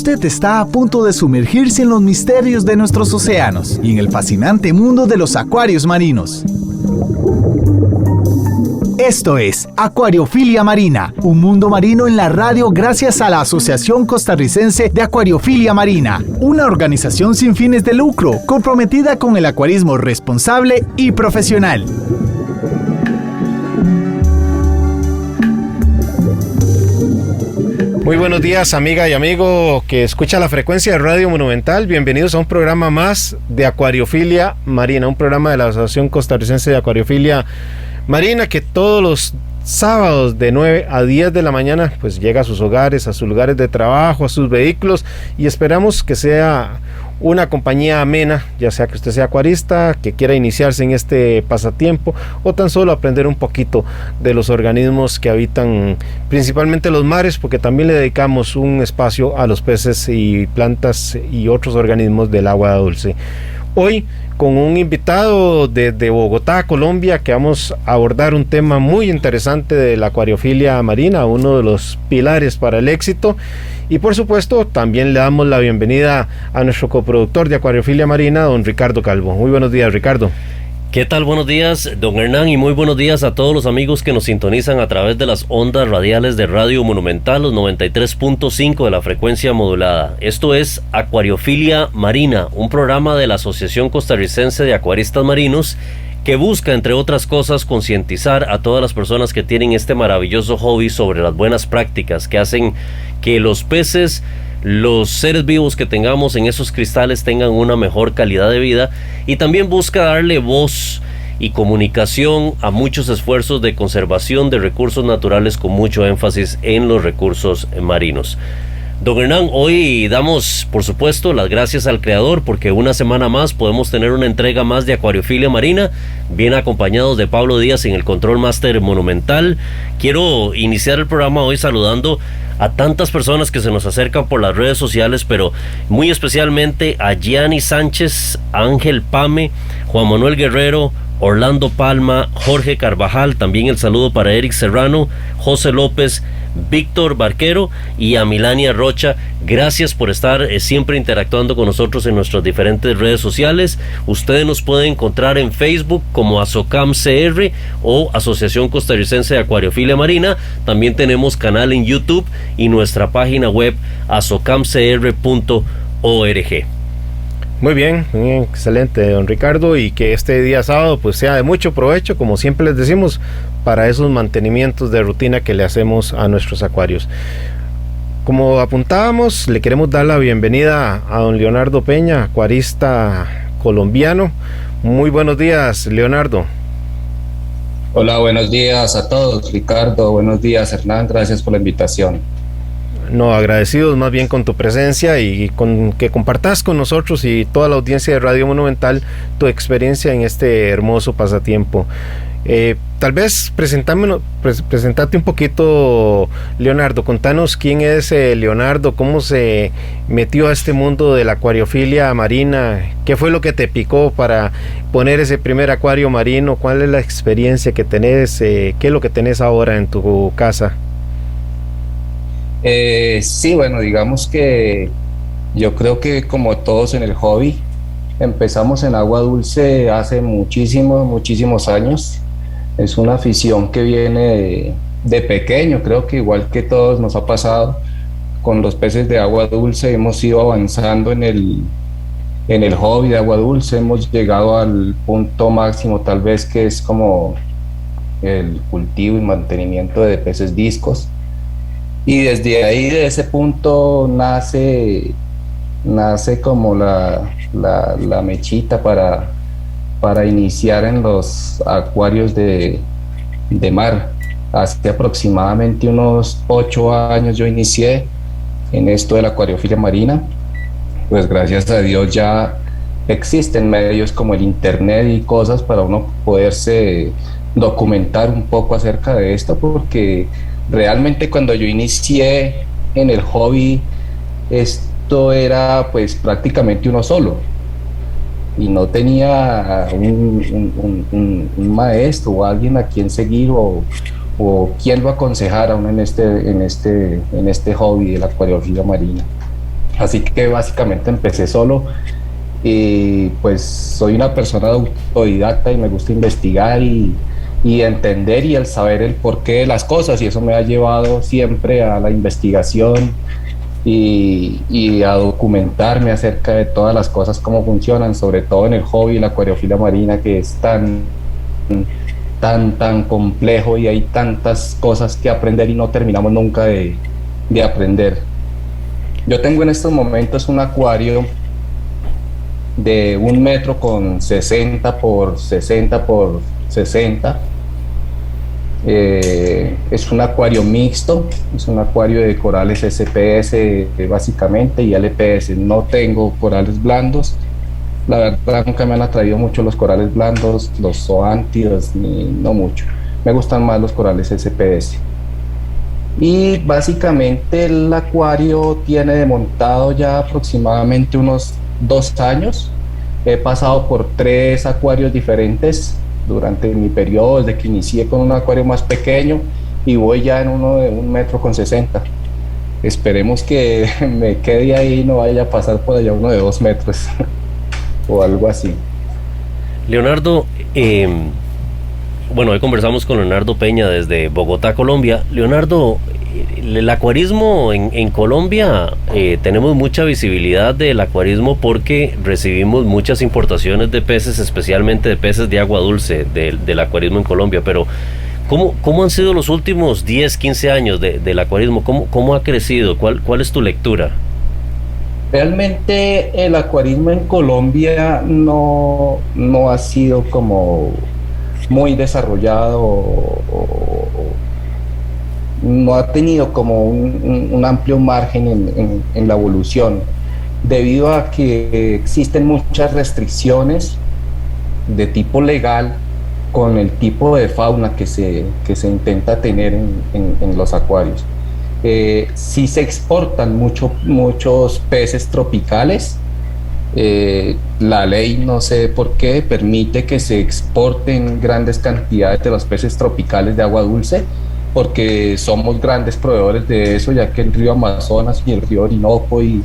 Usted está a punto de sumergirse en los misterios de nuestros océanos y en el fascinante mundo de los acuarios marinos. Esto es Acuariofilia Marina, un mundo marino en la radio gracias a la Asociación Costarricense de Acuariofilia Marina, una organización sin fines de lucro comprometida con el acuarismo responsable y profesional. Muy buenos días, amiga y amigo que escucha la frecuencia de Radio Monumental. Bienvenidos a un programa más de Acuariofilia Marina, un programa de la Asociación Costarricense de Acuariofilia Marina que todos los sábados de 9 a 10 de la mañana pues llega a sus hogares, a sus lugares de trabajo, a sus vehículos, y esperamos que sea una compañía amena, ya sea que usted sea acuarista, que quiera iniciarse en este pasatiempo o tan solo aprender un poquito de los organismos que habitan principalmente los mares, porque también le dedicamos un espacio a los peces y plantas y otros organismos del agua dulce. Hoy con un invitado desde Bogotá, Colombia, que vamos a abordar un tema muy interesante de la acuariofilia marina, uno de los pilares para el éxito. Y por supuesto también le damos la bienvenida a nuestro coproductor de Acuariofilia Marina, don Ricardo Calvo. Muy buenos días, Ricardo. ¿Qué tal? Buenos días, don Hernán, y muy buenos días a todos los amigos que nos sintonizan a través de las ondas radiales de Radio Monumental, los 93.5 de la frecuencia modulada. Esto es Acuariofilia Marina, un programa de la Asociación Costarricense de Acuaristas Marinos que busca, entre otras cosas, concientizar a todas las personas que tienen este maravilloso hobby sobre las buenas prácticas que hacen que los peces, los seres vivos que tengamos en esos cristales tengan una mejor calidad de vida, y también busca darle voz y comunicación a muchos esfuerzos de conservación de recursos naturales con mucho énfasis en los recursos marinos. Don Hernán, hoy damos, por supuesto, las gracias al Creador porque una semana más podemos tener una entrega más de Acuariofilia Marina, bien acompañados de Pablo Díaz en el Control Master Monumental. Quiero iniciar el programa hoy saludando a tantas personas que se nos acercan por las redes sociales, pero muy especialmente a Gianni Sánchez, Ángel Pame, Juan Manuel Guerrero, Orlando Palma, Jorge Carvajal, también el saludo para Eric Serrano, José López, Víctor Barquero y a Milania Rocha. Gracias por estar siempre interactuando con nosotros en nuestras diferentes redes sociales. Ustedes nos pueden encontrar en Facebook como ASOCAMCR o Asociación Costarricense de Acuariofilia Marina. También tenemos canal en YouTube y nuestra página web asocamcr.org. Muy bien, excelente, don Ricardo, y que este día sábado pues sea de mucho provecho, como siempre les decimos, para esos mantenimientos de rutina que le hacemos a nuestros acuarios. Como apuntábamos, le queremos dar la bienvenida a don Leonardo Peña, acuarista colombiano. Muy buenos días, Leonardo. Hola, buenos días a todos, Ricardo. Buenos días, Hernán. Gracias por la invitación. No, agradecidos más bien con tu presencia y con que compartas con nosotros y toda la audiencia de Radio Monumental tu experiencia en este hermoso pasatiempo. Tal vez presentate un poquito, Leonardo. Contanos quién es Leonardo, cómo se metió a este mundo de la acuariofilia marina, qué fue lo que te picó para poner ese primer acuario marino, cuál es la experiencia que tenés, qué es lo que tenés ahora en tu casa. Sí, bueno, digamos que yo creo que como todos en el hobby, empezamos en agua dulce hace muchísimos años. Es una afición que viene de pequeño, creo que igual que todos nos ha pasado con los peces de agua dulce. Hemos ido avanzando en el hobby de agua dulce, hemos llegado al punto máximo tal vez, que es como el cultivo y mantenimiento de peces discos. Y desde ahí, de ese punto, nace como la mechita para iniciar en los acuarios de mar. Hace aproximadamente unos 8 años yo inicié en esto de la acuariofilia marina. Pues gracias a Dios ya existen medios como el internet y cosas para uno poderse documentar un poco acerca de esto, porque realmente cuando yo inicié en el hobby, esto era pues prácticamente uno solo y no tenía un maestro o alguien a quien seguir o quien lo aconsejara a uno en este hobby de la acuariofilia marina. Así que básicamente empecé solo y pues soy una persona autodidacta y me gusta investigar y entender y el saber el porqué de las cosas, y eso me ha llevado siempre a la investigación y a documentarme acerca de todas las cosas, cómo funcionan, sobre todo en el hobby, la acuariofilia marina, que es tan complejo y hay tantas cosas que aprender y no terminamos nunca de aprender. Yo tengo en estos momentos un acuario de 1 metro con 60 por 60 por 60. Es un acuario mixto, es un acuario de corales SPS básicamente y LPS. No tengo corales blandos. La verdad nunca me han atraído mucho los corales blandos, los zoántidos, no mucho. Me gustan más los corales SPS. Y básicamente el acuario tiene de montado ya aproximadamente unos 2 años. He pasado por 3 acuarios diferentes durante mi periodo, desde que inicié con un acuario más pequeño y voy ya en uno de 1 metro con 60. Esperemos que me quede ahí y no vaya a pasar por allá uno de 2 metros o algo así. Leonardo, bueno, hoy conversamos con Leonardo Peña desde Bogotá, Colombia. Leonardo, el acuarismo en Colombia, tenemos mucha visibilidad del acuarismo porque recibimos muchas importaciones de peces, especialmente de peces de agua dulce del acuarismo en Colombia, pero ¿cómo han sido los últimos 10, 15 años del acuarismo? ¿Cómo ha crecido? ¿Cuál es tu lectura? Realmente el acuarismo en Colombia no ha sido como muy desarrollado no ha tenido como un amplio margen en la evolución, debido a que existen muchas restricciones de tipo legal con el tipo de fauna que se intenta tener en los acuarios. Sí se exportan muchos peces tropicales. La ley, no sé por qué, permite que se exporten grandes cantidades de los peces tropicales de agua dulce, porque somos grandes proveedores de eso, ya que el río Amazonas y el río Orinoco y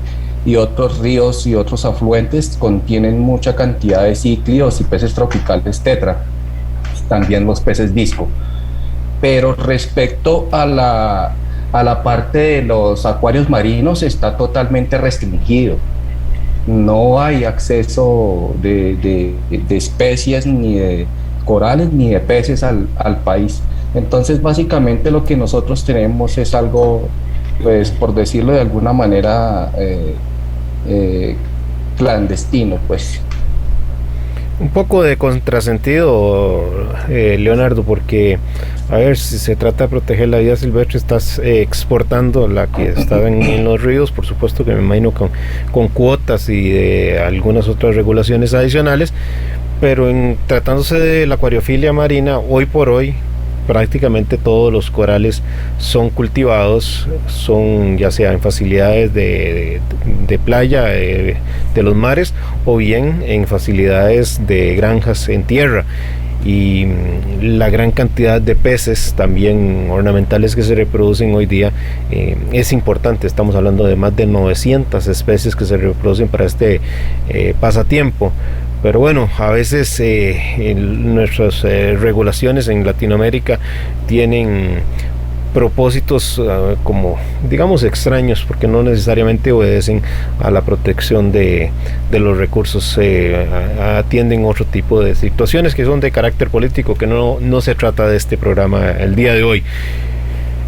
otros ríos y otros afluentes contienen mucha cantidad de cíclidos y peces tropicales tetra, también los peces disco. Pero respecto a la parte de los acuarios marinos, está totalmente restringido. No hay acceso de especies, ni de corales, ni de peces al país. Entonces, básicamente lo que nosotros tenemos es algo, pues, por decirlo de alguna manera, clandestino, pues. Un poco de contrasentido, Leonardo, porque, a ver, si se trata de proteger la vida silvestre, estás exportando la que está en los ríos, por supuesto que me imagino con cuotas y de algunas otras regulaciones adicionales, pero tratándose de la acuariofilia marina, hoy por hoy, prácticamente todos los corales son cultivados, son ya sea en facilidades de playa, de los mares, o bien en facilidades de granjas en tierra. Y la gran cantidad de peces también ornamentales que se reproducen hoy día es importante. Estamos hablando de más de 900 especies que se reproducen para este pasatiempo. Pero bueno, a veces nuestras regulaciones en Latinoamérica tienen propósitos como, digamos, extraños, porque no necesariamente obedecen a la protección de los recursos, atienden otro tipo de situaciones que son de carácter político, que no se trata de este programa el día de hoy.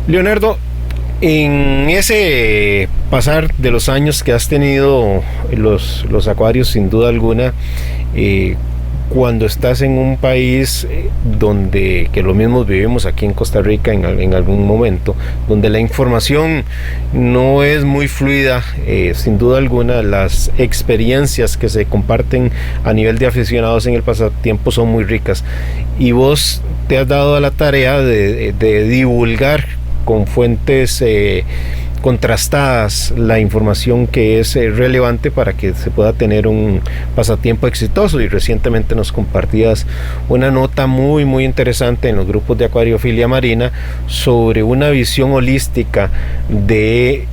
Leonardo, en ese pasar de los años que has tenido los acuarios, sin duda alguna, cuando estás en un país donde, que lo mismo vivimos aquí en Costa Rica en algún momento, donde la información no es muy fluida, sin duda alguna las experiencias que se comparten a nivel de aficionados en el pasatiempo son muy ricas, y vos te has dado a la tarea de divulgar con fuentes contrastadas la información que es relevante para que se pueda tener un pasatiempo exitoso. Y recientemente nos compartías una nota muy muy interesante en los grupos de acuariofilia marina sobre una visión holística de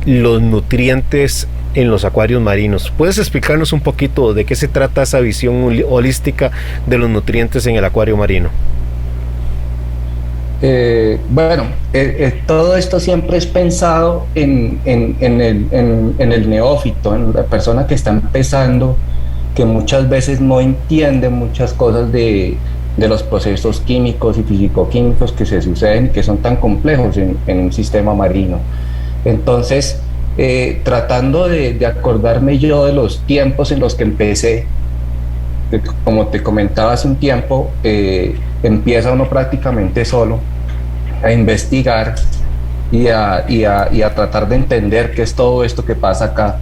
los nutrientes en los acuarios marinos. ¿Puedes explicarnos un poquito de qué se trata esa visión holística de los nutrientes en el acuario marino? Todo esto siempre es pensado en el neófito, en la persona que está empezando, que muchas veces no entiende muchas cosas de los procesos químicos y físico-químicos que se suceden y que son tan complejos en un sistema marino. Entonces, tratando de acordarme yo de los tiempos en los que empecé, como te comentaba hace un tiempo, empieza uno prácticamente solo a investigar y a tratar de entender qué es todo esto que pasa acá.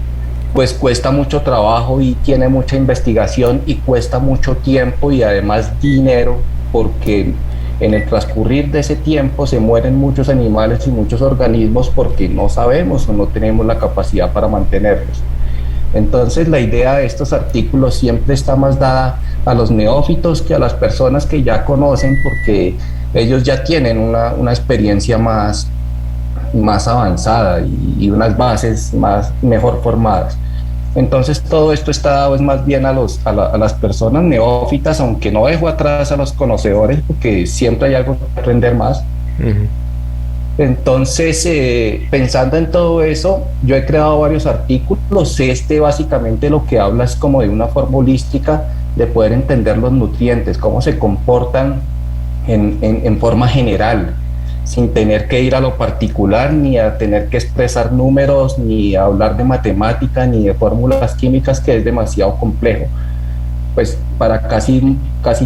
Pues cuesta mucho trabajo y tiene mucha investigación y cuesta mucho tiempo y además dinero, porque en el transcurrir de ese tiempo se mueren muchos animales y muchos organismos porque no sabemos o no tenemos la capacidad para mantenerlos. Entonces la idea de estos artículos siempre está más dada a los neófitos que a las personas que ya conocen, porque ellos ya tienen una experiencia más avanzada y unas bases mejor formadas. Entonces todo esto está dado es más bien a las personas neófitas, aunque no dejo atrás a los conocedores porque siempre hay algo que aprender más. Uh-huh. Entonces, pensando en todo eso, yo he creado varios artículos. Básicamente lo que habla es como de una forma holística de poder entender los nutrientes, cómo se comportan en forma general, sin tener que ir a lo particular, ni a tener que expresar números, ni a hablar de matemática, ni de fórmulas químicas, que es demasiado complejo, pues para casi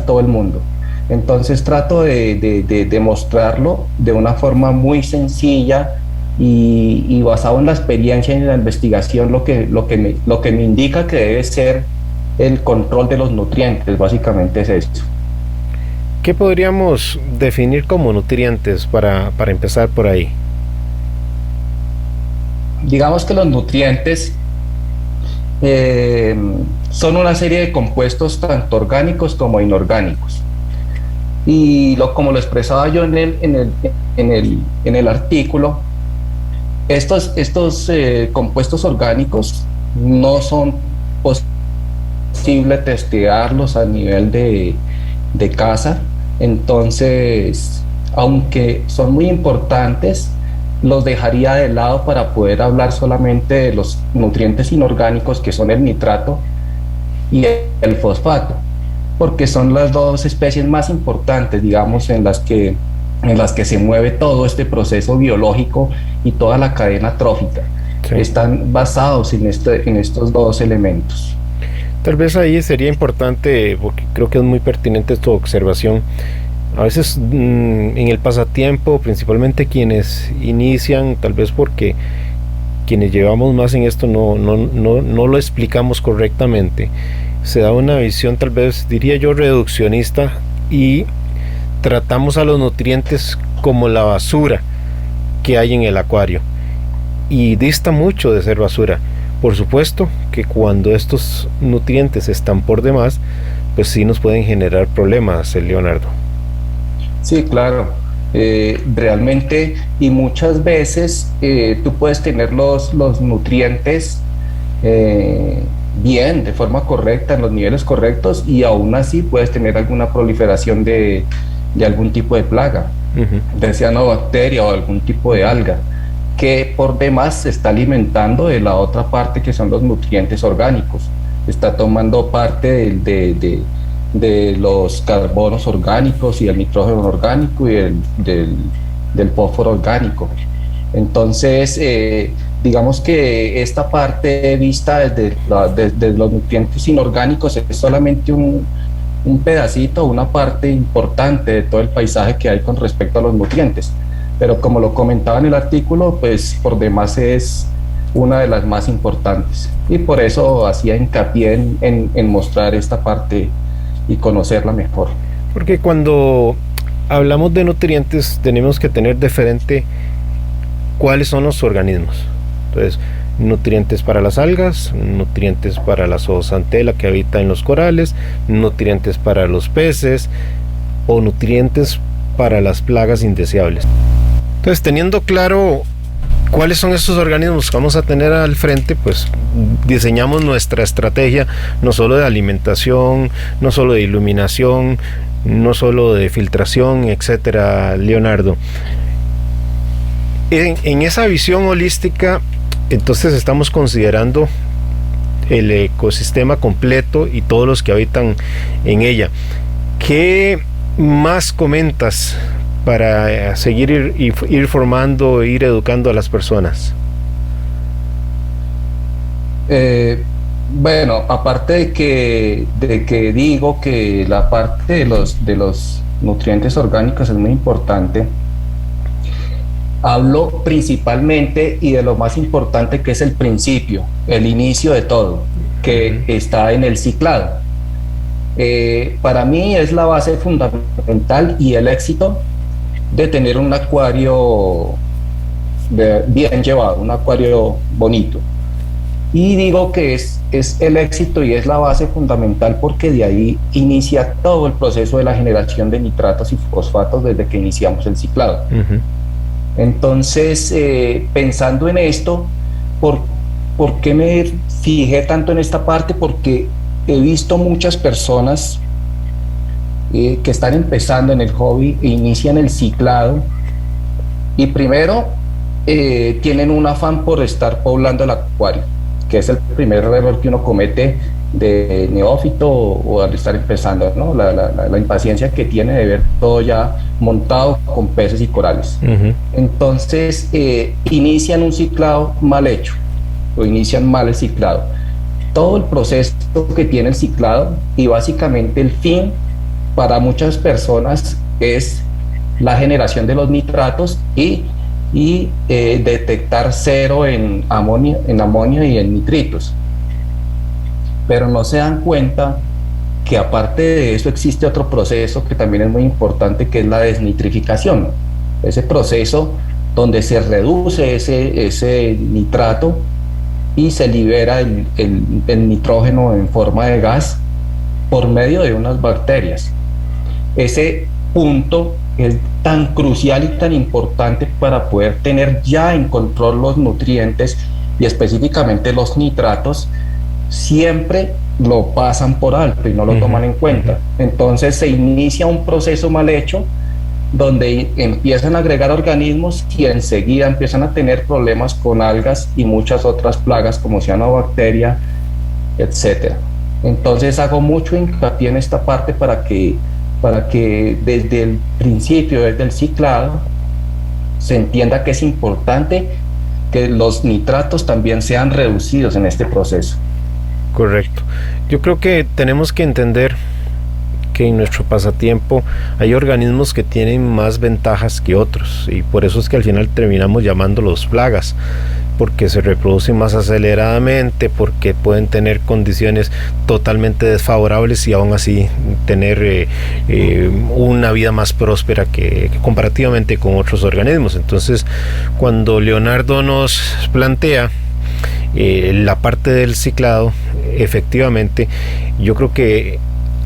todo el mundo. Entonces trato de mostrarlo de una forma muy sencilla y basado en la experiencia y en la investigación, lo que me indica que debe ser el control de los nutrientes, básicamente es esto. ¿Qué podríamos definir como nutrientes para empezar por ahí? Digamos que los nutrientes son una serie de compuestos tanto orgánicos como inorgánicos. Y como lo expresaba yo en el artículo, estos compuestos orgánicos no son posible testearlos a nivel de casa. Entonces, aunque son muy importantes, los dejaría de lado para poder hablar solamente de los nutrientes inorgánicos, que son el nitrato y el fosfato, porque son las dos especies más importantes, digamos, en las que se mueve todo este proceso biológico y toda la cadena trófica. Sí. Están basados en estos dos elementos. Tal vez ahí sería importante, porque creo que es muy pertinente tu observación. A veces en el pasatiempo, principalmente quienes inician, tal vez porque quienes llevamos más en esto no lo explicamos correctamente, se da una visión, tal vez diría yo, reduccionista, y tratamos a los nutrientes como la basura que hay en el acuario, y dista mucho de ser basura. Por supuesto que cuando estos nutrientes están por demás, pues sí nos pueden generar problemas, Leonardo. Sí, claro. Realmente, y muchas veces tú puedes tener los nutrientes bien, de forma correcta, en los niveles correctos, y aún así puedes tener alguna proliferación de algún tipo de plaga, de cianobacteria o algún tipo de alga, que por demás se está alimentando de la otra parte, que son los nutrientes orgánicos. Está tomando parte de los carbonos orgánicos y el nitrógeno orgánico y del fósforo orgánico. Entonces, digamos que esta parte vista desde los nutrientes inorgánicos es solamente un pedacito, una parte importante de todo el paisaje que hay con respecto a los nutrientes. Pero como lo comentaba en el artículo, pues por demás es una de las más importantes. Y por eso hacía hincapié en mostrar esta parte y conocerla mejor. Porque cuando hablamos de nutrientes tenemos que tener de frente cuáles son los organismos. Entonces, nutrientes para las algas, nutrientes para la zoosantela que habita en los corales, nutrientes para los peces o nutrientes para las plagas indeseables. Entonces, teniendo claro ¿Cuáles son estos organismos que vamos a tener al frente? Pues diseñamos nuestra estrategia, no solo de alimentación, no solo de iluminación, no solo de filtración, etcétera, Leonardo. En esa visión holística, entonces estamos considerando el ecosistema completo y todos los que habitan en ella. ¿Qué más comentas para seguir ir formando, ir educando a las personas? Bueno, aparte de que digo que la parte de los nutrientes orgánicos es muy importante, hablo principalmente y de lo más importante, que es el principio, el inicio de todo, que está en el ciclado. Para mí es la base fundamental y el éxito de tener un acuario bien llevado, un acuario bonito. Y digo que es el éxito y es la base fundamental porque de ahí inicia todo el proceso de la generación de nitratos y fosfatos desde que iniciamos el ciclado. Entonces, pensando en esto, ¿por qué me fijé tanto en esta parte? Porque he visto muchas personas que están empezando en el hobby e inician el ciclado y primero tienen un afán por estar poblando el acuario, que es el primer error que uno comete de neófito o al estar empezando, ¿no? La impaciencia que tiene de ver todo ya montado con peces y corales. Entonces inician un ciclado mal hecho o inician mal el ciclado. Todo el proceso que tiene el ciclado y básicamente el fin para muchas personas es la generación de los nitratos y detectar cero en amonio y en nitritos. Pero no se dan cuenta que aparte de eso existe otro proceso que también es muy importante, que es la desnitrificación. Ese proceso donde se reduce ese nitrato y se libera el nitrógeno en forma de gas por medio de unas bacterias. Ese punto es tan crucial y tan importante para poder tener ya en control los nutrientes y específicamente los nitratos. Siempre lo pasan por alto y no lo toman en cuenta. Entonces se inicia un proceso mal hecho donde empiezan a agregar organismos y enseguida empiezan a tener problemas con algas y muchas otras plagas como cianobacteria, etcétera. Entonces hago mucho hincapié en esta parte para que desde el principio, desde el ciclado, se entienda que es importante que los nitratos también sean reducidos en este proceso. Correcto. Yo creo que tenemos que entender que en nuestro pasatiempo hay organismos que tienen más ventajas que otros y por eso es que al final terminamos llamándolos plagas, porque se reproducen más aceleradamente, porque pueden tener condiciones totalmente desfavorables y aún así tener una vida más próspera que comparativamente con otros organismos. Entonces, cuando Leonardo nos plantea la parte del ciclado, efectivamente, yo creo que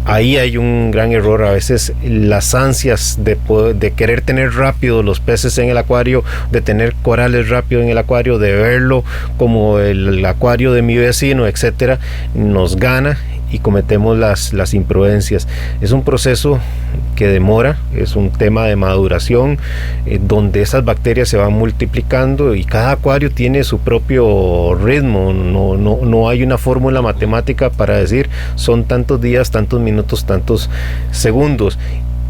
ahí hay un gran error. A veces las ansias de querer tener rápido los peces en el acuario, de tener corales rápido en el acuario, de verlo como el acuario de mi vecino, etcétera, nos gana y cometemos las imprudencias. Es un proceso que demora, es un tema de maduración donde esas bacterias se van multiplicando y cada acuario tiene su propio ritmo. No hay una fórmula matemática para decir son tantos días, tantos minutos, tantos segundos.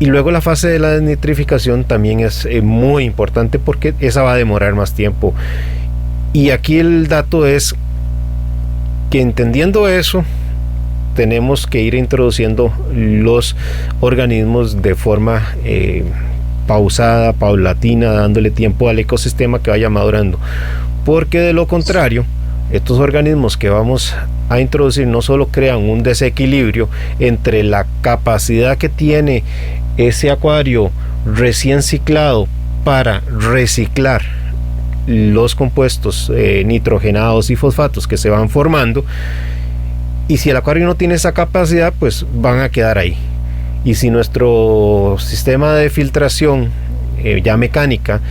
Y luego la fase de la desnitrificación también es muy importante porque esa va a demorar más tiempo. Y aquí el dato es que entendiendo eso, tenemos que ir introduciendo los organismos de forma pausada, paulatina, dándole tiempo al ecosistema que vaya madurando, porque de lo contrario, estos organismos que vamos a introducir no solo crean un desequilibrio entre la capacidad que tiene ese acuario recién ciclado para reciclar los compuestos nitrogenados y fosfatos que se van formando, y si el acuario no tiene esa capacidad, pues van a quedar ahí. Y si nuestro sistema de filtración ya mecánica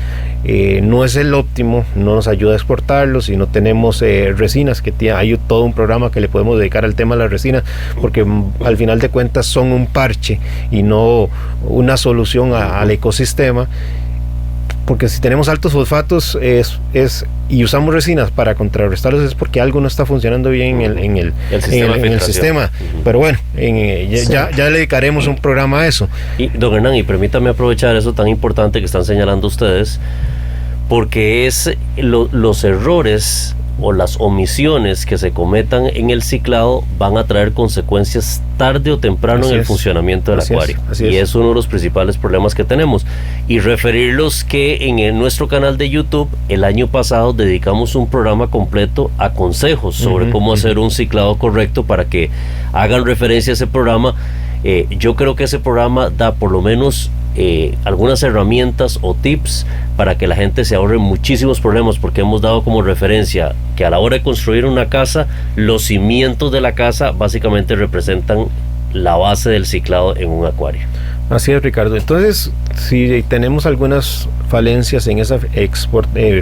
no es el óptimo, no nos ayuda a exportarlos, y no tenemos resinas, hay todo un programa que le podemos dedicar al tema de las resinas, porque al final de cuentas son un parche y no una solución al ecosistema. Porque si tenemos altos fosfatos y usamos resinas para contrarrestarlos, es porque algo no está funcionando bien en el sistema. Pero bueno, ya le dedicaremos un programa a eso. Y don Hernán, y permítame aprovechar eso tan importante que están señalando ustedes, porque es los errores o las omisiones que se cometan en el ciclado van a traer consecuencias tarde o temprano en el funcionamiento del acuario. Y es uno de los principales problemas que tenemos. Y referirlos que en nuestro canal de YouTube el año pasado dedicamos un programa completo a consejos sobre cómo hacer un ciclado correcto, para que hagan referencia a ese programa. Yo creo que ese programa da por lo menos algunas herramientas o tips para que la gente se ahorre muchísimos problemas, porque hemos dado como referencia que a la hora de construir una casa, los cimientos de la casa básicamente representan la base del ciclado en un acuario. Así es, Ricardo. Entonces, si tenemos algunas falencias en esa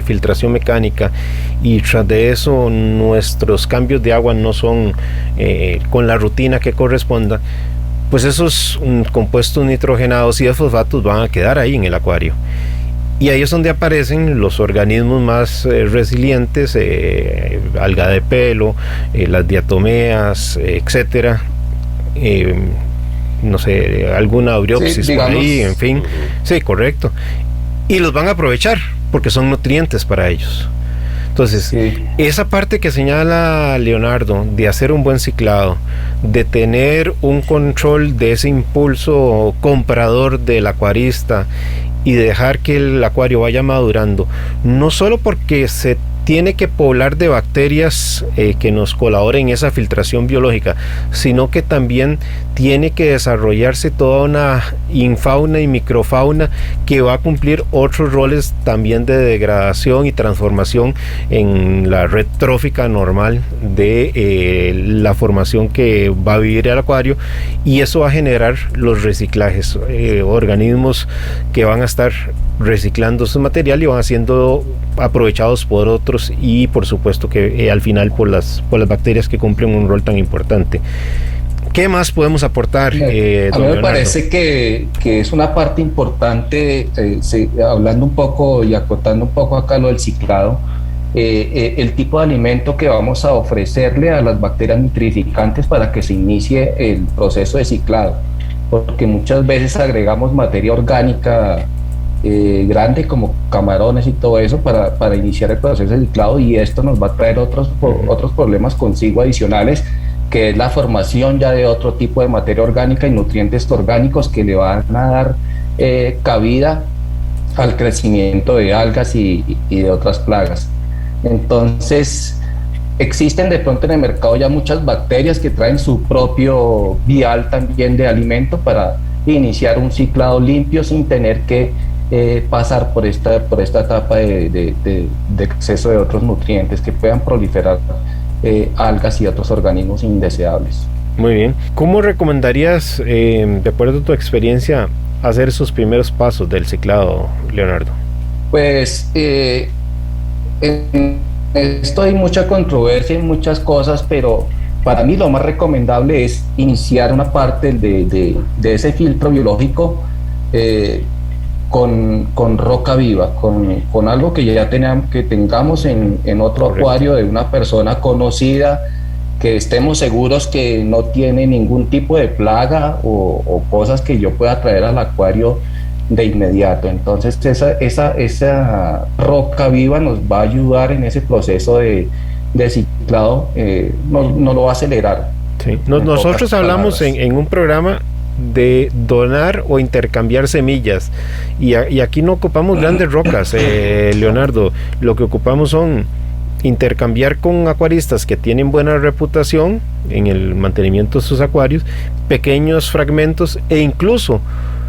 filtración mecánica, y tras de eso nuestros cambios de agua no son con la rutina que corresponda, pues esos compuestos nitrogenados y de fosfatos van a quedar ahí en el acuario. Y ahí es donde aparecen los organismos más resilientes, alga de pelo, las diatomeas, etcétera, no sé, alguna Aureopsis por ahí, en fin. Sí, correcto. Y los van a aprovechar porque son nutrientes para ellos. Entonces, esa parte que señala Leonardo, de hacer un buen ciclado, de tener un control de ese impulso comprador del acuarista y de dejar que el acuario vaya madurando, no solo porque se tiene que poblar de bacterias que nos colaboren en esa filtración biológica, sino que también tiene que desarrollarse toda una infauna y microfauna que va a cumplir otros roles también de degradación y transformación en la red trófica normal de la formación que va a vivir el acuario, y eso va a generar los reciclajes, organismos que van a estar reciclando su material y van siendo aprovechados por otros, y por supuesto que al final por las bacterias que cumplen un rol tan importante. ¿Qué más podemos aportar? A mí me parece que es una parte importante, hablando un poco y acotando un poco acá lo del ciclado, el tipo de alimento que vamos a ofrecerle a las bacterias nitrificantes para que se inicie el proceso de ciclado, porque muchas veces agregamos materia orgánica grande como camarones y todo eso para iniciar el proceso de ciclado, y esto nos va a traer otros problemas consigo adicionales, que es la formación ya de otro tipo de materia orgánica y nutrientes orgánicos que le van a dar cabida al crecimiento de algas y de otras plagas. Entonces, existen de pronto en el mercado ya muchas bacterias que traen su propio vial también de alimento para iniciar un ciclado limpio sin tener que pasar por esta etapa de exceso de otros nutrientes que puedan proliferar algas y otros organismos indeseables. Muy bien. ¿Cómo recomendarías, de acuerdo a tu experiencia, hacer esos primeros pasos del ciclado, Leonardo? Pues en esto hay mucha controversia y muchas cosas, pero para mí lo más recomendable es iniciar una parte de ese filtro biológico con roca viva, con algo que ya tengamos en otro acuario de una persona conocida, que estemos seguros que no tiene ningún tipo de plaga o cosas que yo pueda traer al acuario de inmediato. Entonces esa roca viva nos va a ayudar en ese proceso de ciclado, no lo va a acelerar. Sí. Nosotros hablamos en un programa de donar o intercambiar semillas, y aquí no ocupamos grandes rocas, Leonardo. Lo que ocupamos son intercambiar con acuaristas que tienen buena reputación en el mantenimiento de sus acuarios pequeños fragmentos, e incluso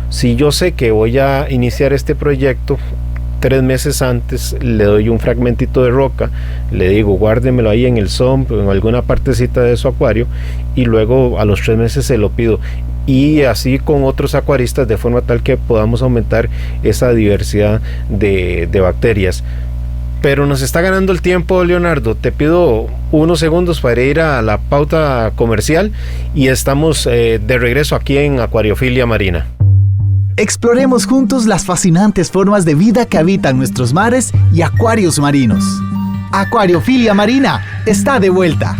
si yo sé que voy a iniciar este proyecto 3 meses antes, le doy un fragmentito de roca, le digo guárdemelo ahí en el sump, en alguna partecita de su acuario, y luego a los 3 meses se lo pido. y así con otros acuaristas, de forma tal que podamos aumentar esa diversidad de bacterias. Pero nos está ganando el tiempo, Leonardo. Te pido unos segundos para ir a la pauta comercial y estamos de regreso aquí en Acuariofilia Marina. Exploremos juntos las fascinantes formas de vida que habitan nuestros mares y acuarios marinos. Acuariofilia Marina está de vuelta.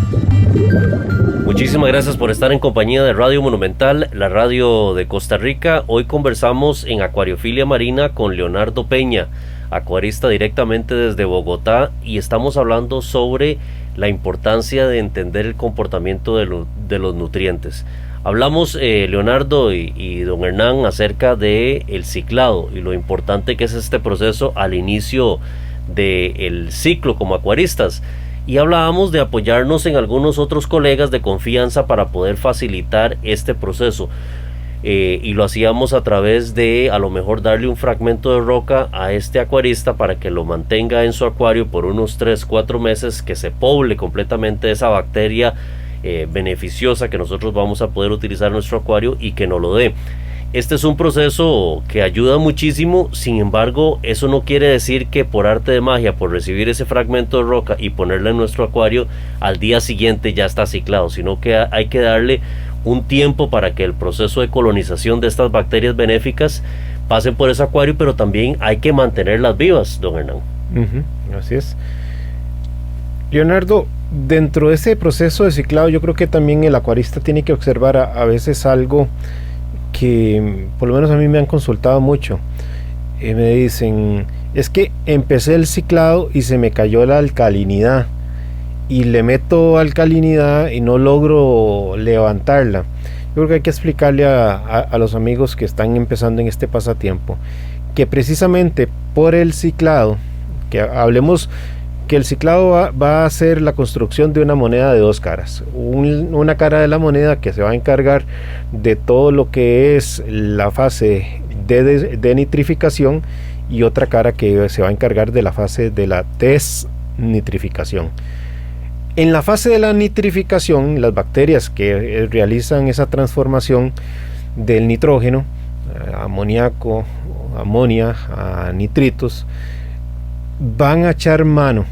Muchísimas gracias por estar en compañía de Radio Monumental, la radio de Costa Rica. Hoy conversamos en Acuariofilia Marina con Leonardo Peña, acuarista directamente desde Bogotá, y estamos hablando sobre la importancia de entender el comportamiento de los nutrientes. Hablamos, Leonardo y don Hernán, acerca de el ciclado y lo importante que es este proceso al inicio del ciclo como acuaristas, y hablábamos de apoyarnos en algunos otros colegas de confianza para poder facilitar este proceso, y lo hacíamos a través de a lo mejor darle un fragmento de roca a este acuarista para que lo mantenga en su acuario por unos 3-4 meses, que se poble completamente esa bacteria beneficiosa que nosotros vamos a poder utilizar en nuestro acuario y que nos lo dé. Este es un proceso que ayuda muchísimo. Sin embargo, eso no quiere decir que por arte de magia, por recibir ese fragmento de roca y ponerlo en nuestro acuario, al día siguiente ya está ciclado, sino que hay que darle un tiempo para que el proceso de colonización de estas bacterias benéficas pasen por ese acuario, pero también hay que mantenerlas vivas, don Hernán. Así es. Leonardo, dentro de ese proceso de ciclado, yo creo que también el acuarista tiene que observar a veces algo que por lo menos a mí me han consultado mucho. Me dicen, es que empecé el ciclado y se me cayó la alcalinidad, y le meto alcalinidad y no logro levantarla. Yo creo que hay que explicarle a los amigos que están empezando en este pasatiempo que precisamente por el ciclado, que hablemos que el ciclado va a ser la construcción de una moneda de dos caras. Una cara de la moneda que se va a encargar de todo lo que es la fase de nitrificación, y otra cara que se va a encargar de la fase de la desnitrificación. En la fase de la nitrificación, las bacterias que realizan esa transformación del nitrógeno, amoníaco, amonia, a nitritos, van a echar mano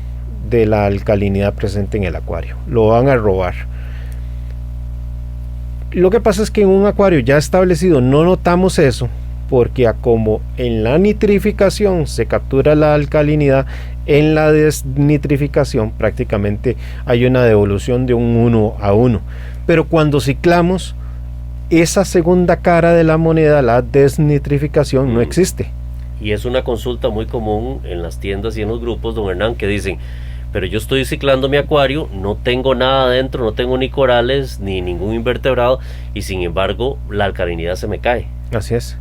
de la alcalinidad presente en el acuario, lo van a robar. Lo que pasa es que en un acuario ya establecido no notamos eso, porque como en la nitrificación se captura la alcalinidad, en la desnitrificación prácticamente hay una devolución de un 1-1, pero cuando ciclamos, esa segunda cara de la moneda, la desnitrificación, no existe. Y es una consulta muy común en las tiendas y en los grupos, don Hernán, que dicen, pero yo estoy ciclando mi acuario, no tengo nada adentro, no tengo ni corales, ni ningún invertebrado, y sin embargo la alcalinidad se me cae. Así es.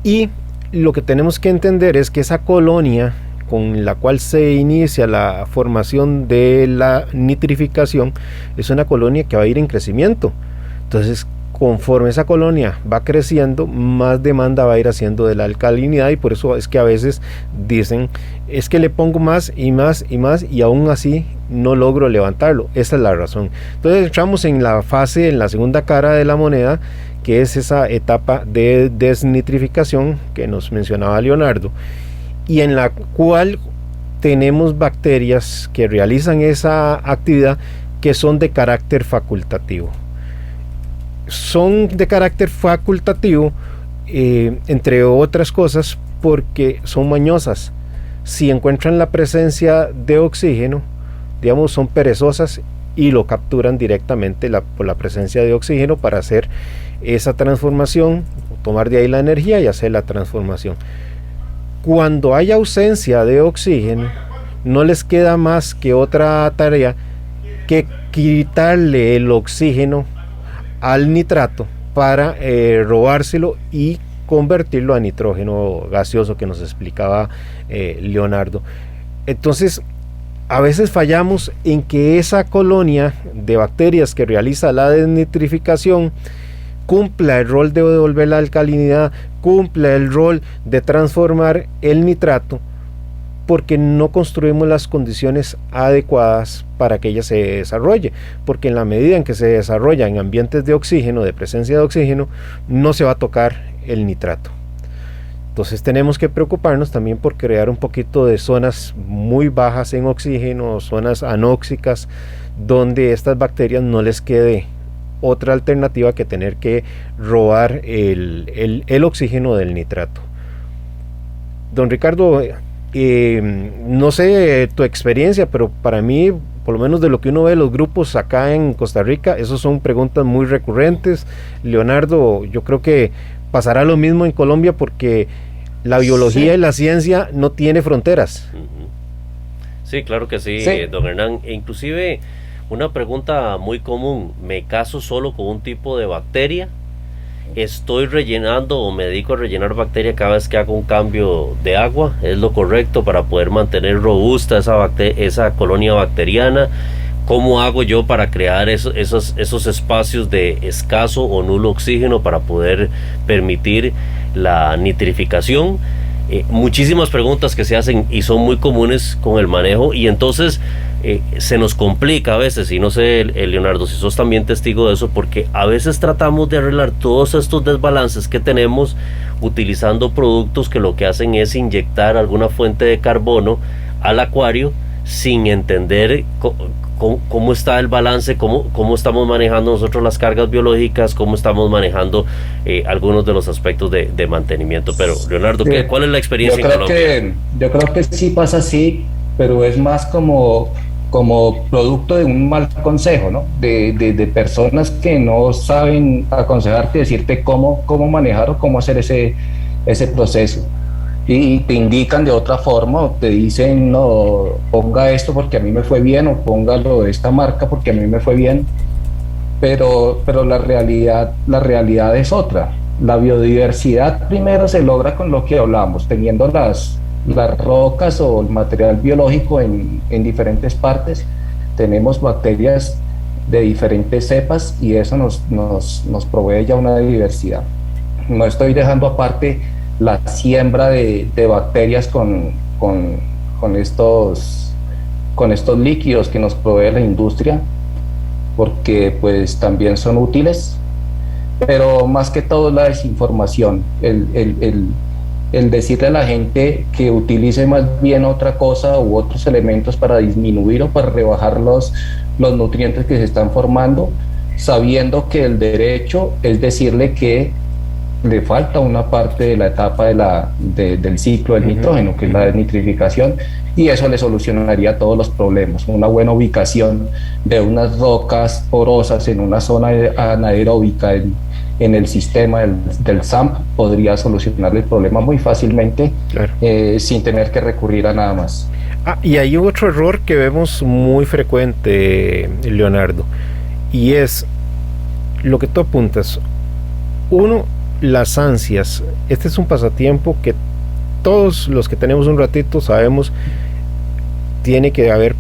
Y lo que tenemos que entender es que esa colonia con la cual se inicia la formación de la nitrificación es una colonia que va a ir en crecimiento. Entonces, conforme esa colonia va creciendo, más demanda va a ir haciendo de la alcalinidad, y por eso es que a veces dicen, es que le pongo más y más y más y aún así no logro levantarlo. Esa es la razón. Entonces entramos en la fase, en la segunda cara de la moneda, que es esa etapa de desnitrificación que nos mencionaba Leonardo, y en la cual tenemos bacterias que realizan esa actividad, que son de carácter facultativo. Son de carácter facultativo, entre otras cosas, porque son mañosas. Si encuentran la presencia de oxígeno, digamos, son perezosas y lo capturan directamente por la presencia de oxígeno para hacer esa transformación, tomar de ahí la energía y hacer la transformación. Cuando hay ausencia de oxígeno, no les queda más que otra tarea que quitarle el oxígeno al nitrato para robárselo y convertirlo a nitrógeno gaseoso, que nos explicaba Leonardo. Entonces, a veces fallamos en que esa colonia de bacterias que realiza la desnitrificación cumpla el rol de devolver la alcalinidad, cumpla el rol de transformar el nitrato, porque no construimos las condiciones adecuadas para que ella se desarrolle, porque en la medida en que se desarrolla en ambientes de oxígeno, de presencia de oxígeno, no se va a tocar el nitrato. Entonces tenemos que preocuparnos también por crear un poquito de zonas muy bajas en oxígeno, zonas anóxicas, donde estas bacterias no les quede otra alternativa que tener que robar el oxígeno del nitrato. Don Ricardo, no sé tu experiencia, pero para mí, por lo menos de lo que uno ve en los grupos acá en Costa Rica, esas son preguntas muy recurrentes. Leonardo, yo creo que pasará lo mismo en Colombia, porque la biología y la ciencia no tiene fronteras. Sí, claro que sí, don Hernán. E inclusive una pregunta muy común: ¿me caso solo con un tipo de bacteria? ¿Estoy rellenando o me dedico a rellenar bacteria cada vez que hago un cambio de agua? ¿Es lo correcto para poder mantener robusta esa colonia bacteriana? ¿Cómo hago yo para crear esos espacios de escaso o nulo oxígeno para poder permitir la nitrificación? Muchísimas preguntas que se hacen y son muy comunes con el manejo, y entonces se nos complica a veces, y no sé, Leonardo, si sos también testigo de eso, porque a veces tratamos de arreglar todos estos desbalances que tenemos utilizando productos que lo que hacen es inyectar alguna fuente de carbono al acuario sin entender cómo está el balance, cómo estamos manejando nosotros las cargas biológicas, cómo estamos manejando algunos de los aspectos de mantenimiento. Pero Leonardo, ¿cuál es la experiencia en Colombia? Yo creo que sí pasa así, pero es más como producto de un mal consejo, ¿no? De personas que no saben aconsejarte, decirte cómo manejar o cómo hacer ese proceso. Y te indican de otra forma, o te dicen, no, ponga esto porque a mí me fue bien, o póngalo de esta marca porque a mí me fue bien, pero la realidad es otra. La biodiversidad primero se logra con lo que hablamos, teniendo las rocas o el material biológico en diferentes partes. Tenemos bacterias de diferentes cepas y eso nos provee ya una diversidad. No estoy dejando aparte la siembra de bacterias con estos líquidos que nos provee la industria, porque pues también son útiles, pero más que todo la desinformación, el decirle a la gente que utilice más bien otra cosa u otros elementos para disminuir o para rebajar los nutrientes que se están formando, sabiendo que el derecho es decirle que le falta una parte de la etapa del ciclo del nitrógeno, que es la desnitrificación, y eso le solucionaría todos los problemas. Una buena ubicación de unas rocas porosas en una zona anaeróbica en el sistema del SAMP podría solucionar el problema muy fácilmente, claro, sin tener que recurrir a nada más. Y hay otro error que vemos muy frecuente, Leonardo, y es lo que tú apuntas. Uno, las ansias. Este es un pasatiempo que todos los que tenemos un ratito sabemos, tiene que haber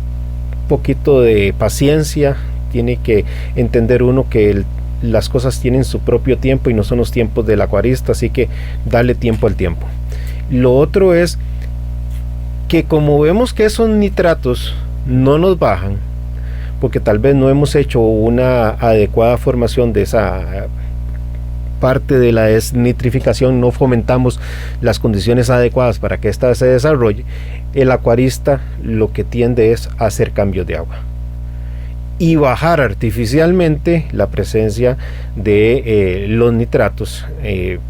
poquito de paciencia, tiene que entender uno que las cosas tienen su propio tiempo y no son los tiempos del acuarista, así que darle tiempo al tiempo. Lo otro es que como vemos que esos nitratos no nos bajan, porque tal vez no hemos hecho una adecuada formación de esa parte de la desnitrificación, no fomentamos las condiciones adecuadas para que ésta se desarrolle, el acuarista lo que tiende es a hacer cambios de agua y bajar artificialmente la presencia de los nitratos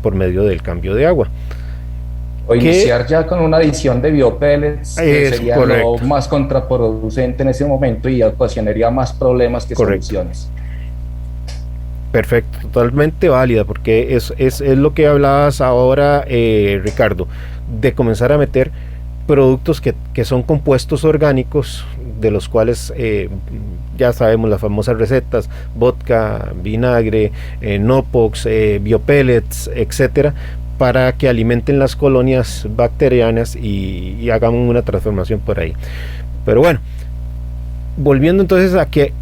por medio del cambio de agua. O iniciar ya con una adición de biopellets, que sería correcto, lo más contraproducente en ese momento y ocasionaría más problemas que soluciones. Perfecto, totalmente válida, porque es lo que hablabas ahora, Ricardo, de comenzar a meter productos que son compuestos orgánicos, de los cuales ya sabemos las famosas recetas: vodka, vinagre, Nopox, biopellets, etcétera, para que alimenten las colonias bacterianas y hagan una transformación por ahí. Pero bueno, volviendo entonces a que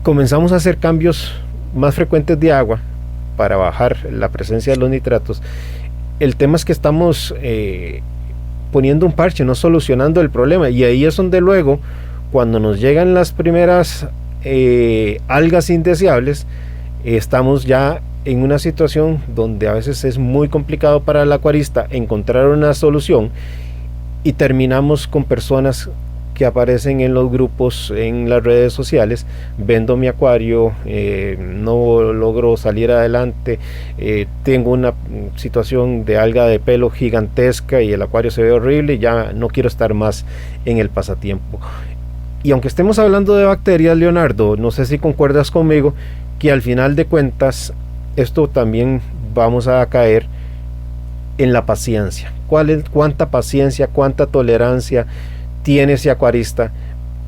comenzamos a hacer cambios más frecuentes de agua para bajar la presencia de los nitratos. El tema es que estamos poniendo un parche, no solucionando el problema. Y ahí es donde luego, cuando nos llegan las primeras algas indeseables, estamos ya en una situación donde a veces es muy complicado para el acuarista encontrar una solución, y terminamos con personas que aparecen en los grupos, en las redes sociales: vendo mi acuario, no logro salir adelante, tengo una situación de alga de pelo gigantesca y el acuario se ve horrible, ya no quiero estar más en el pasatiempo. Y aunque estemos hablando de bacterias, Leonardo, no sé si concuerdas conmigo que al final de cuentas esto también vamos a caer en la paciencia. ¿Cuánta paciencia, cuánta tolerancia tiene ese acuarista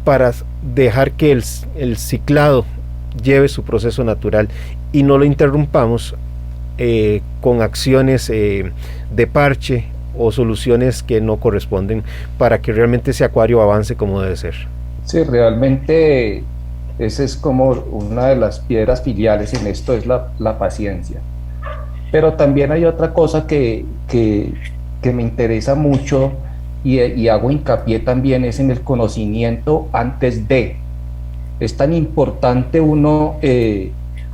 para dejar que el ciclado lleve su proceso natural y no lo interrumpamos con acciones de parche o soluciones que no corresponden, para que realmente ese acuario avance como debe ser? Sí, realmente esa es como una de las piedras filiales en esto, es la paciencia. Pero también hay otra cosa que me interesa mucho, y hago hincapié también, es en el conocimiento antes de. Es tan importante uno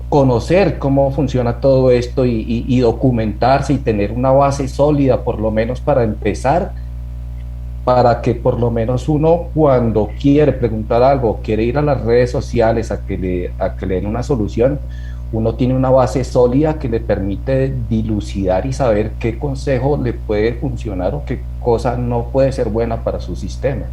conocer cómo funciona todo esto y documentarse y tener una base sólida, por lo menos para empezar, para que por lo menos uno, cuando quiere preguntar algo, quiere ir a las redes sociales a que le den una solución, uno tiene una base sólida que le permite dilucidar y saber qué consejo le puede funcionar o qué cosa no puede ser buena para su sistema.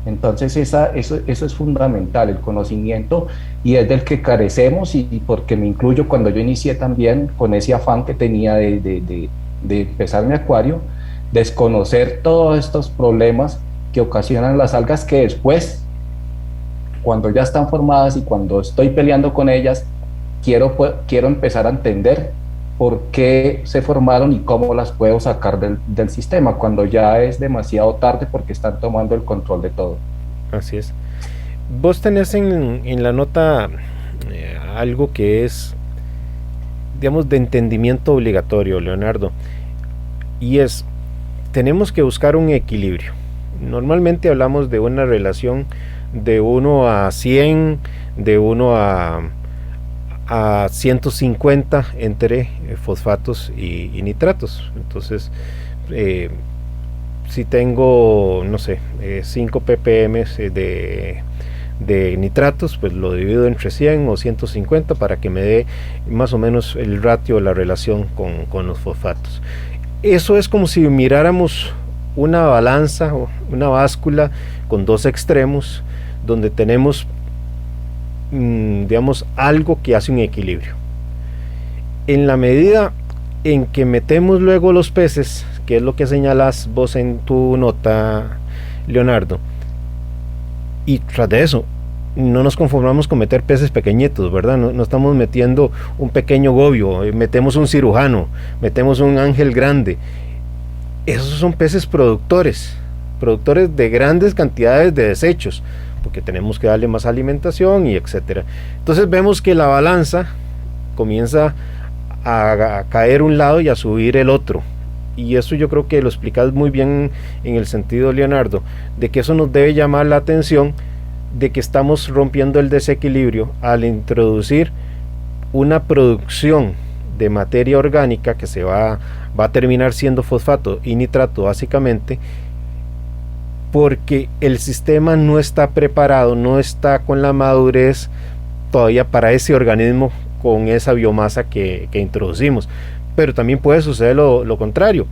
Entonces eso es fundamental, el conocimiento, y es del que carecemos, y porque me incluyo cuando yo inicié también con ese afán que tenía de empezar mi acuario, desconocer todos estos problemas que ocasionan las algas, que después, cuando ya están formadas y cuando estoy peleando con ellas, quiero empezar a entender por qué se formaron y cómo las puedo sacar del sistema, cuando ya es demasiado tarde porque están tomando el control de todo. Así es. Vos tenés en la nota algo que es, digamos, de entendimiento obligatorio, Leonardo, y es: tenemos que buscar un equilibrio. Normalmente hablamos de una relación de 1 a 100, de 1 a 150 entre fosfatos y nitratos. Entonces, si tengo, no sé, 5 ppm de nitratos, pues lo divido entre 100 o 150 para que me dé más o menos el ratio, la relación con los fosfatos. Eso es como si miráramos una balanza o una báscula con dos extremos, donde tenemos digamos, algo que hace un equilibrio. En la medida en que metemos luego los peces, que es lo que señalas vos en tu nota, Leonardo, y tras de eso no nos conformamos con meter peces pequeñitos, ¿verdad? No estamos metiendo un pequeño gobio, metemos un cirujano, metemos un ángel grande. Esos son peces productores de grandes cantidades de desechos, porque tenemos que darle más alimentación y etcétera. Entonces vemos que la balanza comienza a caer un lado y a subir el otro, y eso yo creo que lo explicas muy bien en el sentido, Leonardo, de que eso nos debe llamar la atención, de que estamos rompiendo el desequilibrio al introducir una producción de materia orgánica que va a terminar siendo fosfato y nitrato básicamente, porque el sistema no está preparado, no está con la madurez todavía para ese organismo con esa biomasa que introducimos. Pero también puede suceder lo contrario: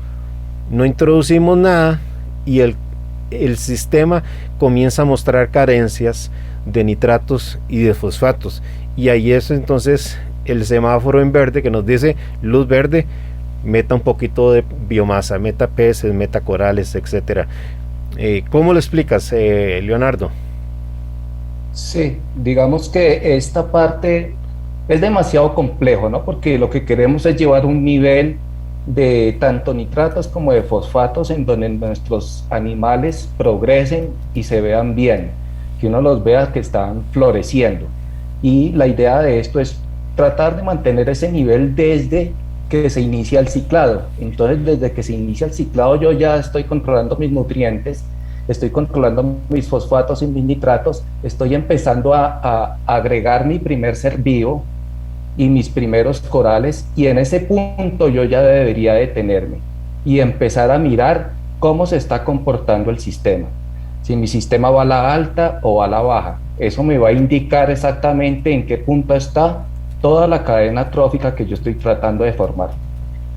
no introducimos nada y el sistema comienza a mostrar carencias de nitratos y de fosfatos, y ahí es entonces el semáforo en verde que nos dice: luz verde, meta un poquito de biomasa, meta peces, meta corales, etcétera. ¿Cómo lo explicas, Leonardo? Sí, digamos que esta parte es demasiado complejo, ¿no? Porque lo que queremos es llevar un nivel de tanto nitratos como de fosfatos en donde nuestros animales progresen y se vean bien, que uno los vea que están floreciendo. Y la idea de esto es tratar de mantener ese nivel desde que se inicia el ciclado. Entonces, desde que se inicia el ciclado, yo ya estoy controlando mis nutrientes, estoy controlando mis fosfatos y mis nitratos, estoy empezando a agregar mi primer ser vivo y mis primeros corales, y en ese punto yo ya debería detenerme y empezar a mirar cómo se está comportando el sistema. Si mi sistema va a la alta o a la baja, eso me va a indicar exactamente en qué punto está toda la cadena trófica que yo estoy tratando de formar.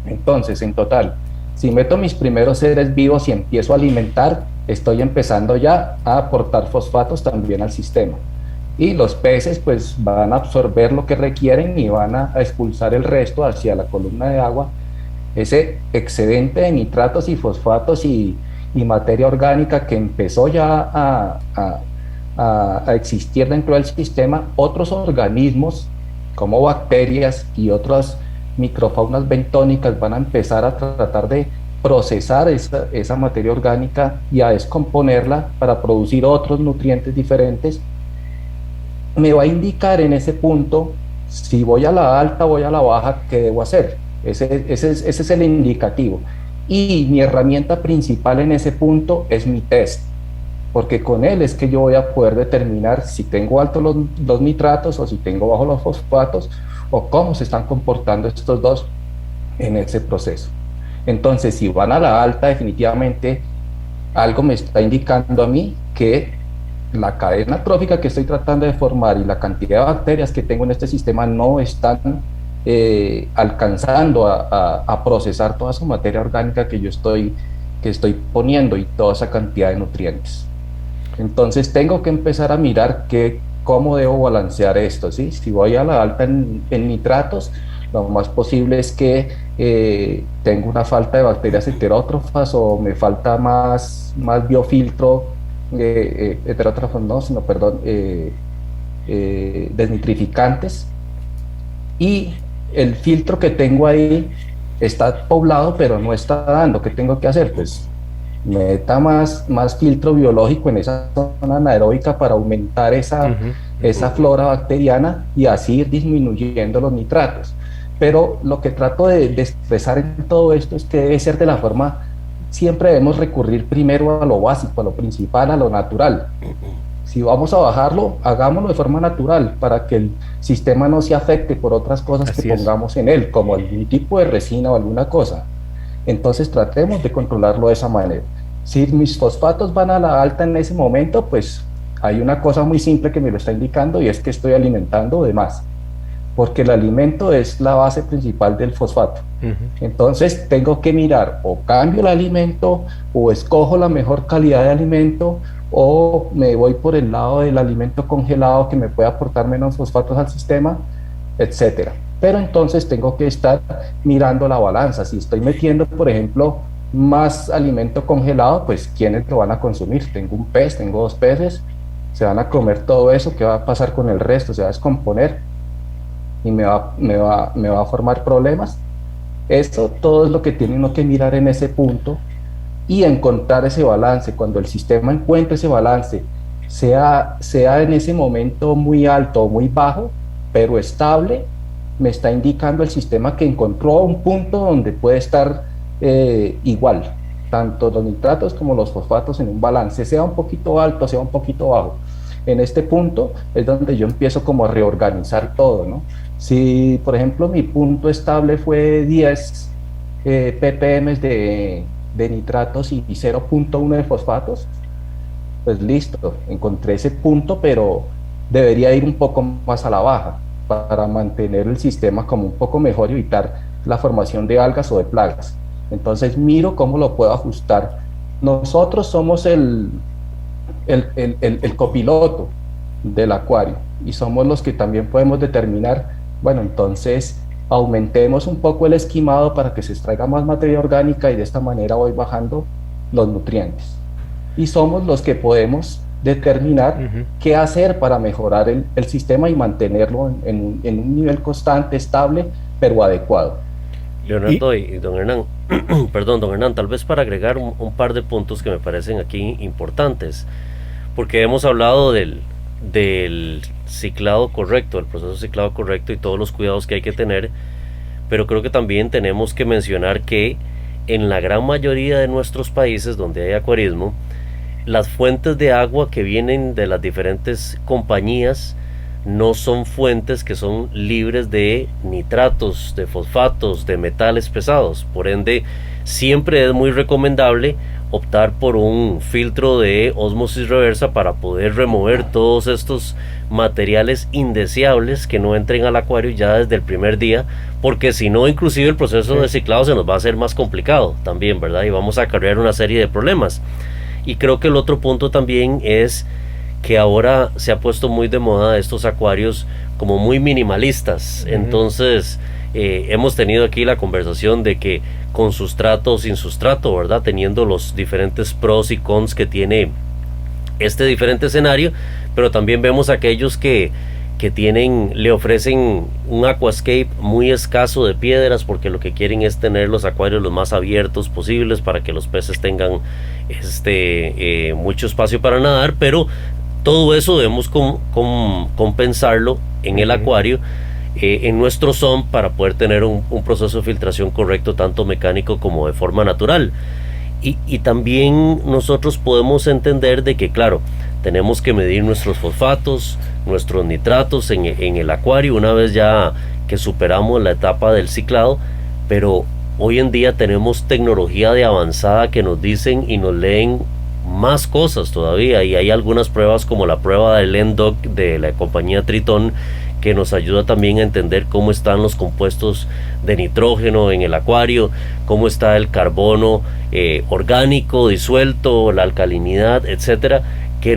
Entonces, en total, si meto mis primeros seres vivos y empiezo a alimentar, estoy empezando ya a aportar fosfatos también al sistema. Y los peces pues van a absorber lo que requieren y van a expulsar el resto hacia la columna de agua. Ese excedente de nitratos y fosfatos y materia orgánica que empezó ya a existir dentro del sistema, otros organismos como bacterias y otras microfaunas bentónicas van a empezar a tratar de procesar esa materia orgánica y a descomponerla para producir otros nutrientes diferentes. Me va a indicar en ese punto si voy a la alta o voy a la baja, qué debo hacer. Ese es el indicativo. Y mi herramienta principal en ese punto es mi test, porque con él es que yo voy a poder determinar si tengo altos los nitratos o si tengo bajos los fosfatos, o cómo se están comportando estos dos en ese proceso. Entonces, si van a la alta, definitivamente algo me está indicando a mí que la cadena trófica que estoy tratando de formar y la cantidad de bacterias que tengo en este sistema no están alcanzando a procesar toda esa materia orgánica que estoy poniendo y toda esa cantidad de nutrientes. Entonces tengo que empezar a mirar cómo debo balancear esto, ¿sí? Si voy a la alta en nitratos, lo más posible es que tengo una falta de bacterias heterótrofas o me falta más biofiltro, heterótrofos no, sino perdón, desnitrificantes, y el filtro que tengo ahí está poblado pero no está dando. ¿Qué tengo que hacer? Pues meta más filtro biológico en esa zona anaeróbica para aumentar esa flora bacteriana y así ir disminuyendo los nitratos. Pero lo que trato de expresar en todo esto es que debe ser de la forma, siempre debemos recurrir primero a lo básico, a lo principal, a lo natural. Si vamos a bajarlo, hagámoslo de forma natural para que el sistema no se afecte por otras cosas que pongamos en él, como algún tipo de resina o alguna cosa. Entonces tratemos de controlarlo de esa manera. Si mis fosfatos van a la alta en ese momento, pues hay una cosa muy simple que me lo está indicando, y es que estoy alimentando de más, porque el alimento es la base principal del fosfato. Entonces tengo que mirar, o cambio el alimento, o escojo la mejor calidad de alimento, o me voy por el lado del alimento congelado que me puede aportar menos fosfatos al sistema, etcétera. Pero entonces tengo que estar mirando la balanza. Si estoy metiendo, por ejemplo, más alimento congelado, pues ¿quiénes lo van a consumir? Tengo un pez, tengo 2 peces, se van a comer todo eso. ¿Qué va a pasar con el resto? Se va a descomponer y me va a formar problemas. Esto todo es lo que tiene uno que mirar en ese punto y encontrar ese balance. Cuando el sistema encuentre ese balance, sea en ese momento muy alto o muy bajo, pero estable, me está indicando el sistema que encontró un punto donde puede estar igual, tanto los nitratos como los fosfatos en un balance, sea un poquito alto, sea un poquito bajo. En este punto es donde yo empiezo como a reorganizar todo, ¿no? Si, por ejemplo, mi punto estable fue 10 ppm de nitratos y 0.1 de fosfatos, pues listo, encontré ese punto, pero debería ir un poco más a la baja para mantener el sistema como un poco mejor y evitar la formación de algas o de plagas. Entonces miro cómo lo puedo ajustar. Nosotros somos el copiloto del acuario y somos los que también podemos determinar, bueno, entonces aumentemos un poco el esquimado para que se extraiga más materia orgánica y de esta manera voy bajando los nutrientes. Y somos los que podemos determinar qué hacer para mejorar el sistema y mantenerlo en un nivel constante, estable, pero adecuado. Leonardo y don Hernán, perdón, don Hernán, tal vez para agregar un par de puntos que me parecen aquí importantes, porque hemos hablado del ciclado correcto, el proceso ciclado correcto y todos los cuidados que hay que tener, pero creo que también tenemos que mencionar que en la gran mayoría de nuestros países donde hay acuarismo, las fuentes de agua que vienen de las diferentes compañías no son fuentes que son libres de nitratos, de fosfatos, de metales pesados. Por ende, siempre es muy recomendable optar por un filtro de ósmosis reversa para poder remover todos estos materiales indeseables que no entren al acuario ya desde el primer día, porque si no, inclusive el proceso de ciclado se nos va a hacer más complicado también, ¿verdad? Y vamos a acarrear una serie de problemas. Y creo que el otro punto también es que ahora se ha puesto muy de moda estos acuarios como muy minimalistas. Entonces hemos tenido aquí la conversación de que con sustrato o sin sustrato, ¿verdad? Teniendo los diferentes pros y cons que tiene este diferente escenario, pero también vemos aquellos que le ofrecen un aquascape muy escaso de piedras, porque lo que quieren es tener los acuarios los más abiertos posibles para que los peces tengan mucho espacio para nadar, pero todo eso debemos compensarlo en el acuario, en nuestro son, para poder tener un proceso de filtración correcto, tanto mecánico como de forma natural. Y también nosotros podemos entender de que, claro, tenemos que medir nuestros fosfatos, nuestros nitratos en el acuario una vez ya que superamos la etapa del ciclado, pero hoy en día tenemos tecnología de avanzada que nos dicen y nos leen más cosas todavía, y hay algunas pruebas como la prueba del ENDOC de la compañía Tritón, que nos ayuda también a entender cómo están los compuestos de nitrógeno en el acuario, cómo está el carbono orgánico disuelto, la alcalinidad, etcétera, que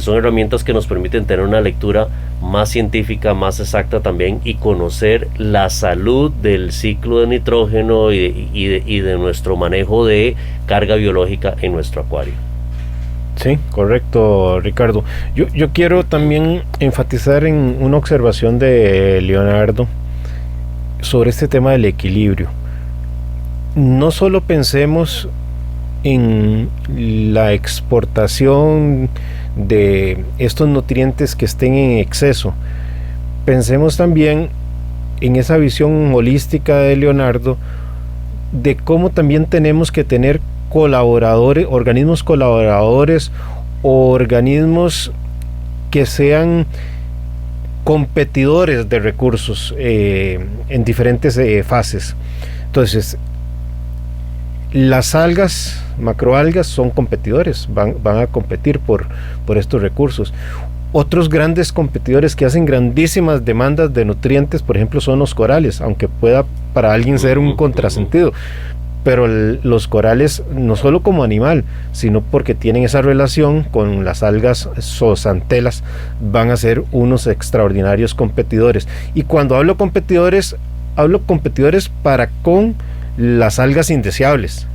son herramientas que nos permiten tener una lectura más científica, más exacta también, y conocer la salud del ciclo de nitrógeno y de nuestro manejo de carga biológica en nuestro acuario. Sí, correcto, Ricardo. Yo quiero también enfatizar en una observación de Leonardo sobre este tema del equilibrio. No solo pensemos en la exportación de estos nutrientes que estén en exceso, pensemos también en esa visión holística de Leonardo, de cómo también tenemos que tener organismos colaboradores o organismos que sean competidores de recursos en diferentes fases. Entonces, las algas, macroalgas, son competidores, van a competir por estos recursos. Otros grandes competidores que hacen grandísimas demandas de nutrientes, por ejemplo, son los corales, aunque pueda para alguien ser un contrasentido. Pero los corales, no solo como animal, sino porque tienen esa relación con las algas zooxantelas, van a ser unos extraordinarios competidores. Y cuando hablo competidores para con las algas indeseables.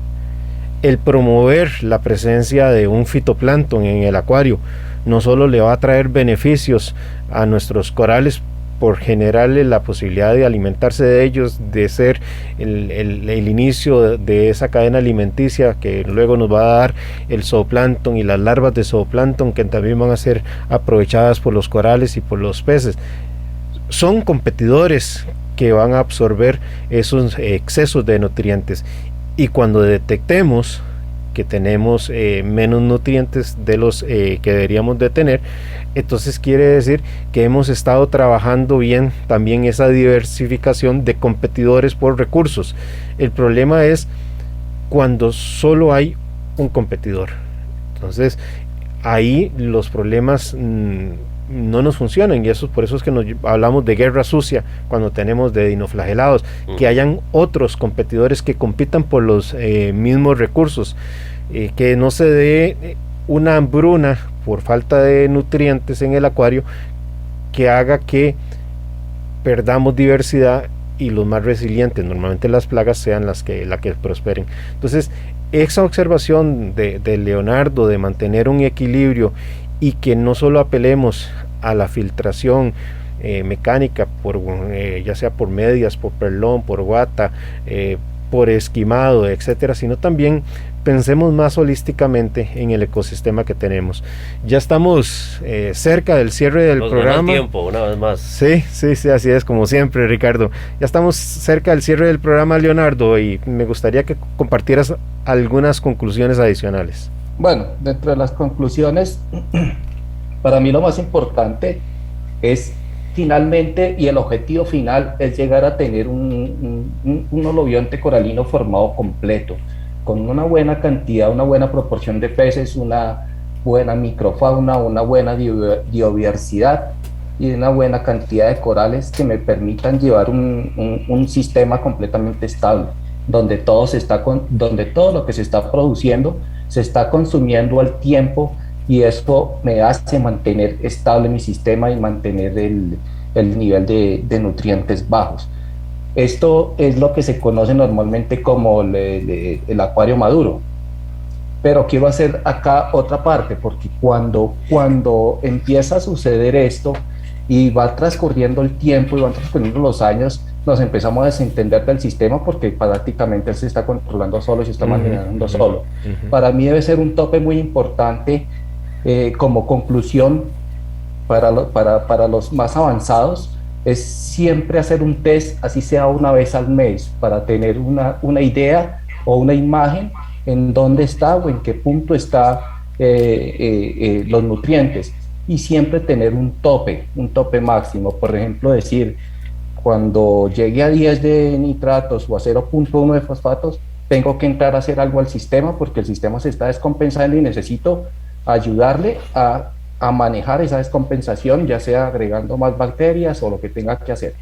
El promover la presencia de un fitoplancton en el acuario no solo le va a traer beneficios a nuestros corales por generarle la posibilidad de alimentarse de ellos, de ser el inicio de esa cadena alimenticia que luego nos va a dar el zooplancton y las larvas de zooplancton, que también van a ser aprovechadas por los corales y por los peces. Son competidores que van a absorber esos excesos de nutrientes, y cuando detectemos que tenemos menos nutrientes de los que deberíamos de tener, entonces quiere decir que hemos estado trabajando bien también esa diversificación de competidores por recursos. El problema es cuando solo hay un competidor. Entonces ahí los problemas no nos funcionan, y eso por eso es que hablamos de guerra sucia cuando tenemos de dinoflagelados, que hayan otros competidores que compitan por los mismos recursos, que no se dé una hambruna por falta de nutrientes en el acuario que haga que perdamos diversidad y los más resilientes, normalmente las plagas, sean las que prosperen. Entonces esa observación de Leonardo de mantener un equilibrio, y que no solo apelemos a la filtración mecánica, ya sea por medias, por perlón, por guata, por esquimado, etcétera, sino también pensemos más holísticamente en el ecosistema que tenemos. Ya estamos cerca del cierre del programa. Tiempo, una vez más. Sí, así es, como siempre, Ricardo. Ya estamos cerca del cierre del programa, Leonardo, y me gustaría que compartieras algunas conclusiones adicionales. Bueno, dentro de las conclusiones, para mí lo más importante es finalmente, y el objetivo final es llegar a tener un holobionte coralino formado completo, con una buena cantidad, una buena proporción de peces, una buena microfauna, una buena biodiversidad y una buena cantidad de corales que me permitan llevar un sistema completamente estable, donde todo lo que se está produciendo se está consumiendo al tiempo, y eso me hace mantener estable mi sistema y mantener el nivel de nutrientes bajos. Esto es lo que se conoce normalmente como el acuario maduro. Pero quiero hacer acá otra parte, porque cuando empieza a suceder esto y va transcurriendo el tiempo y van transcurriendo los años, nos empezamos a desentender del sistema, porque prácticamente él se está controlando solo y se está manejando solo. Para mí debe ser un tope muy importante como conclusión para los más avanzados, es siempre hacer un test, así sea una vez al mes, para tener una idea o una imagen en dónde está o en qué punto está los nutrientes, y siempre tener un tope máximo. Por ejemplo, decir, cuando llegue a 10 de nitratos o a 0.1 de fosfatos, tengo que entrar a hacer algo al sistema, porque el sistema se está descompensando y necesito ayudarle a manejar esa descompensación, ya sea agregando más bacterias o lo que tenga que hacer.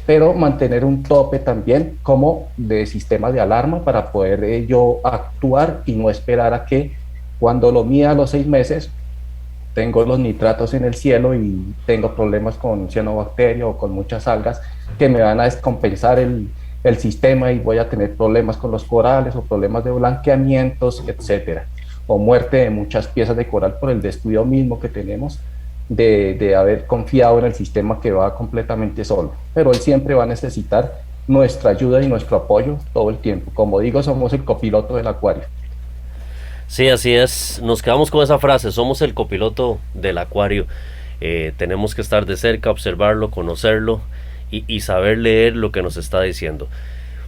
Pero mantener un tope también como de sistema de alarma para poder yo actuar y no esperar a que cuando lo mida a los 6 meses tengo los nitratos en el cielo y tengo problemas con cianobacteria o con muchas algas que me van a descompensar el sistema, y voy a tener problemas con los corales o problemas de blanqueamientos, etcétera, o muerte de muchas piezas de coral por el descuido mismo que tenemos de haber confiado en el sistema que va completamente solo. Pero él siempre va a necesitar nuestra ayuda y nuestro apoyo todo el tiempo. Como digo, somos el copiloto del acuario. Sí, así es. Nos quedamos con esa frase: somos el copiloto del acuario. Tenemos que estar de cerca, observarlo, conocerlo y saber leer lo que nos está diciendo.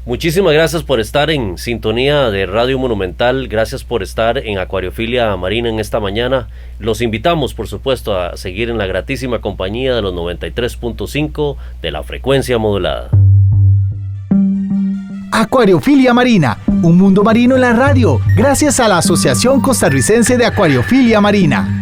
Muchísimas gracias por estar en sintonía de Radio Monumental. Gracias por estar en Acuariofilia Marina en esta mañana. Los invitamos, por supuesto, a seguir en la gratísima compañía de los 93.5 de la frecuencia modulada. Acuariofilia Marina, un mundo marino en la radio, gracias a la Asociación Costarricense de Acuariofilia Marina.